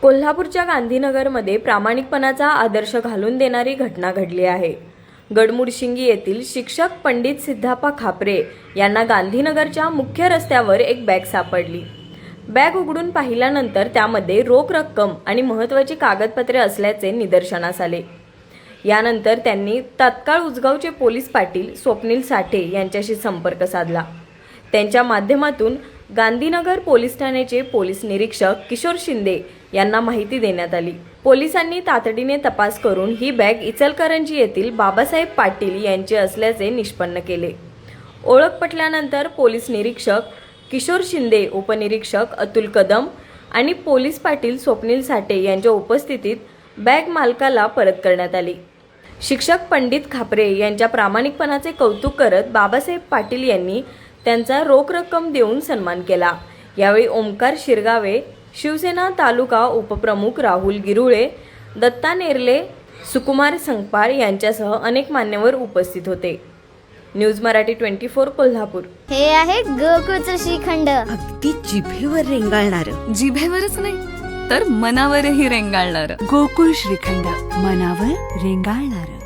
कोल्हापूरच्या गांधीनगरमध्ये प्रामाणिकपणाचा आदर्श घालून देणारी घटना घडली आहे। गडमुडशिंगी येथील शिक्षक पंडित सिद्धप्पा खापरे यांना गांधीनगरच्या मुख्य रस्त्यावर एक बॅग सापडली। बॅग उघडून पाहिल्यानंतर त्यामध्ये रोख रक्कम आणि महत्त्वाची कागदपत्रे असल्याचे निदर्शनास आले। यानंतर त्यांनी तात्काळ उजगावचे पोलीस पाटील स्वप्नील साठे यांच्याशी संपर्क साधला। त्यांच्या माध्यमातून गांधीनगर पोलीस ठाण्याचे पोलीस निरीक्षक किशोर शिंदे यांना माहिती देण्यात आली। पोलिसांनी तातडीने तपास करून ही बॅग इचलकरंजी येथील बाबासाहेब पाटील यांची असल्याचे निष्पन्न केले। ओळख पटल्यानंतर पोलीस निरीक्षक किशोर शिंदे, उपनिरीक्षक अतुल कदम आणि पोलीस पाटील स्वप्नील साठे यांच्या उपस्थितीत बॅग मालकाला परत करण्यात आली। शिक्षक पंडित खापरे यांच्या प्रामाणिकपणाचे कौतुक करत बाबासाहेब पाटील यांनी त्यांचा रोख रक्कम देऊन सन्मान केला। यावेळी ओमकार शिरगावे, शिवसेना तालुका उपप्रमुख राहुल गिरुळे, दत्ता नेरले, सुकुमार संगपाळ यांच्यासह अनेक मान्यवर उपस्थित होते। न्यूज मराठी 24 कोल्हापूर। हे आहे गोकुळचं श्रीखंड, अगदी जिभेवर रेंगाळणार, जिभेवरच नाही तर मनावरही रेंगाळणार गोकुळ श्रीखंड, मनावर रेंगाळणार।